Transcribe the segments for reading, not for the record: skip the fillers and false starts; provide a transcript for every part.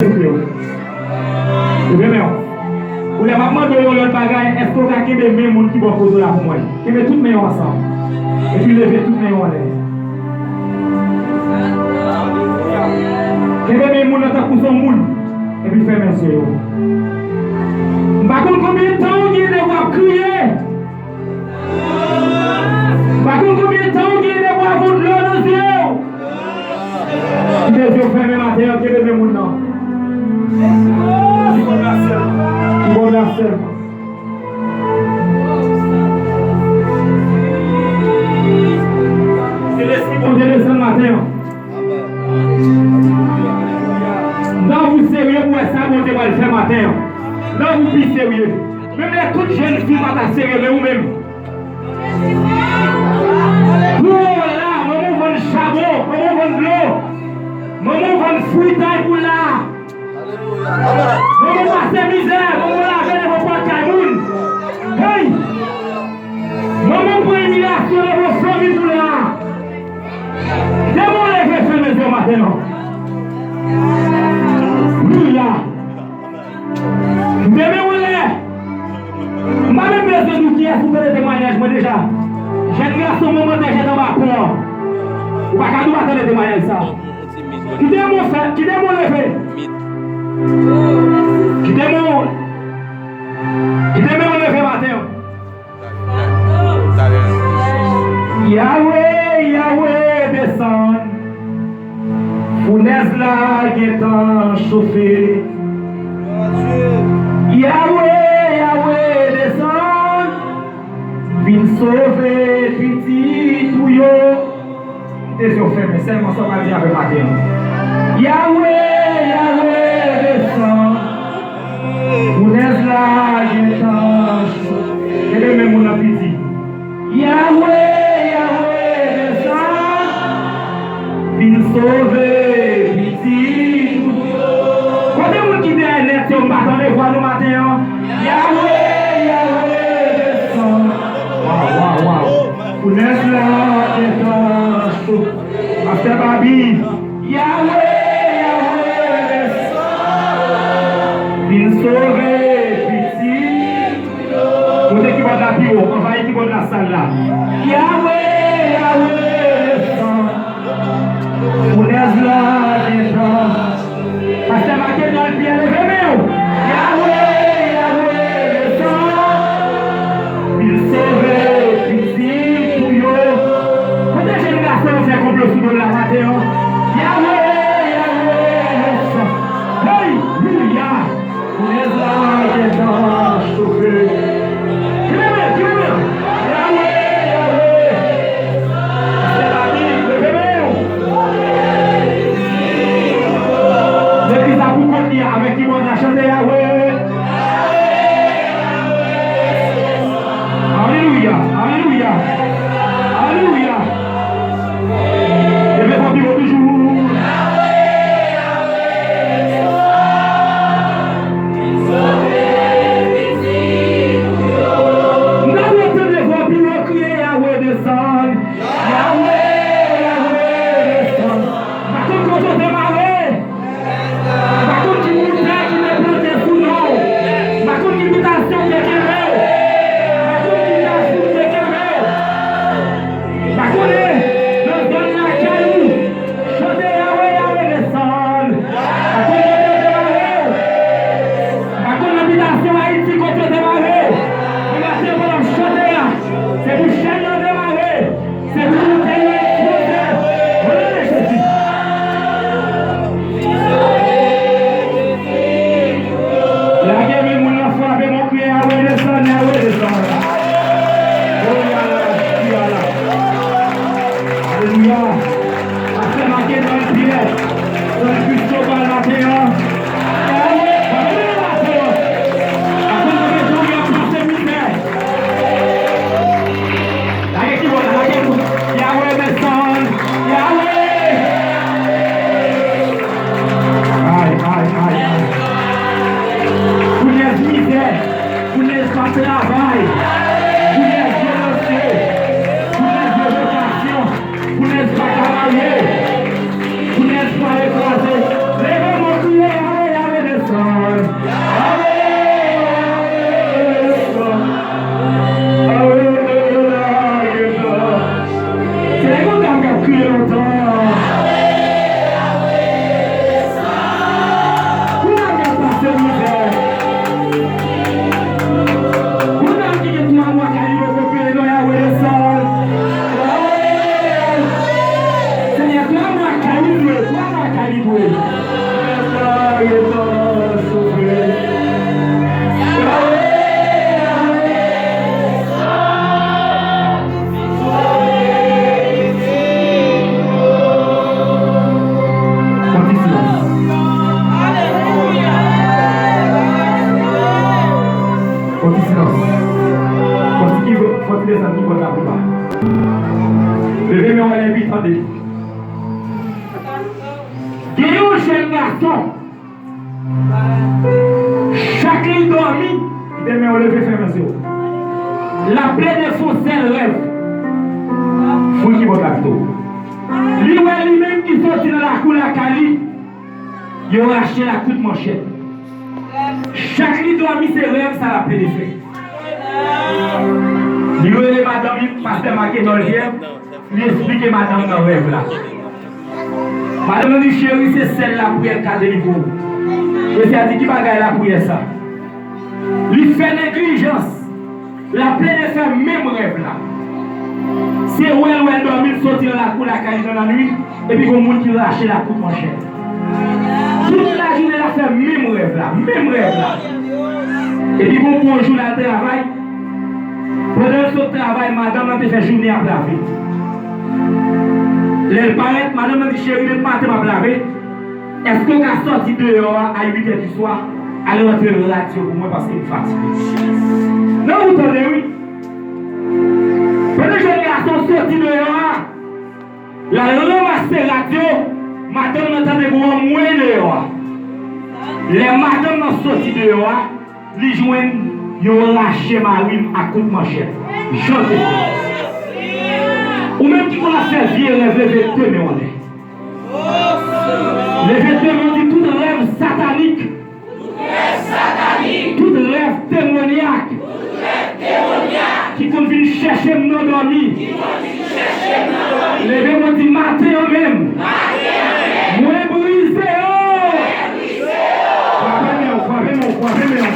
Ou les mamans de l'autre bagaille, est-ce qu'on a qu'aimer les gens qui vont poser là pour moi? Qu'aimer toutes mes ensemble. Et puis lever toutes mes en l'air. Qu'aimer mes gens dans pour son monde. Et puis faire mes yeux. Par contre, combien de temps il y a des voix crier? Par contre, combien de temps il y a des voix fondre l'eau dans les yeux? Les yeux fermés matin, qu'aimer mes gens. Bon la seulement. C'est l'esprit bon Dieu ce matin. Non, vous sérieux pour ça, bon Dieu va le faire matin. Non, vous plus sérieux. Même les toutes jeunes filles vont être sérieux, mais vous-même. Oh là, maman vend le charbon, maman vend de l'eau, maman vend le fruitail pour là. Maman passe misère, maman laver les repas de Cameroun. Hey! Maman pour émigration de vos familles pour là. Demandez les faire mes yeux maintenant. Oui, là. Demain, on est. Ma même besoin de qui est pour faire des témoignages, moi déjà. J'ai garçon, maman, j'ai dans ma peur. Ou pas qu'à nous attendre des témoignages, ça. Qui démontre ça? Qui démontre le fait? Qui démontre le fait matin? Yahweh, Yahweh, descend. Fournaise là qui est en chauffé. Yahweh, Yahweh, descend. Vin sauver petit touyo. Des yeux fermés, seulement ça va dire avec matin. Yahweh, Yahweh, descend. Fournaise là qui est en chauffé. Et même mon appétit. Yahweh, Yahweh, descend. Vin sauver petit touyo. Quand vous qui est net, on va attendre voir nous matin. Yahweh, Yahweh, descend. Wow. Fournaise là qui est en chauffé. Pasteur Babi. Yahweh, Yahweh, descend. Vin sauver petit. Vous êtes qui va de la bio, on va qui va de la salle là. Yahweh, Yahweh, descend. Fournaise là qui est en. Pasteur Babi dans le pied, levez-vous. Yahweh, Yahweh, descend. Vin sauver petit touyo. Quand les générations fait complot sous la matin, Yahweh, Yahweh, descend. Hey, Alléluia. Les âges étant chauffés. Yahweh, Yahweh. C'est la vie, levez-vous. Depuis ça pour contenir avec qui on a chanté Yahweh. Alléluia, Alléluia, Alléluia. Levez-vous vivre toujours. Vous n'êtes pas écrasé. Levez mon crier, Levez-moi les 8 ans de vie. Il y a un jeune garçon. Chaque nuit dormi, il devait me lever faire un la plaie de son seul rêve. Faut qu'il va capter. Lui-même qui sortit dans la cour de la Cali, il a acheté la coupe de manchette. Chaque nuit dormi, ses rêves, ça l'a plaie de fait. Il a dit madame, pasteur marqué dans le rêve, lui expliquer madame dans le rêve là. Madame dit chérie, c'est celle-là pour elle cadre niveau. Et c'est à dire qui va gagner la prière ça. Il fait négligence. La pleine fait même rêve là. C'est où elle dormit, sortir dans la cour, la caille dans la nuit, et puis il y a un monde qui va acheter la coupe manchette. Toute la journée, elle a fait même rêve là, même rêve là. Et puis bon, pour un jour, elle travaille. Pendant ce travail, madame a fait journée à laver. Elle paraît, madame a dit chérie, ne pas te laver. Est-ce qu'on a sorti dehors à 8h du soir? Allez rentrer le radio pour moi parce qu'il est fatigué. Non, vous entendez, oui? Pendant que les garçons sortis dehors, la ramasse radio, madame entendait pour moins dehors. Les madames sont sortis dehors, les joignent. Ils ont lâché Marie à coup de manchette. Chantez. Ou même qui qu'on a fait vieux rêve, les vêtements, mais on est. Les vêtements, on dit tout rêve satanique. Tout rêve démoniaque. Qui qu'on vient chercher nos dormis. Les vêtements dit matin même. Moins brisé. Croyez-moi.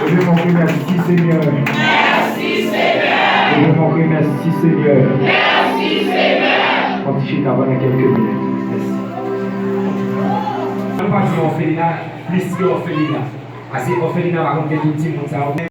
Je vais m'en merci Seigneur. Merci Seigneur. Je vais m'en merci Seigneur. Merci Seigneur. On dit chez avant quelques minutes. Merci. On ne pas dire orphelinat, plus que orphelinat. Parce que orphelinat va compter tout le monde.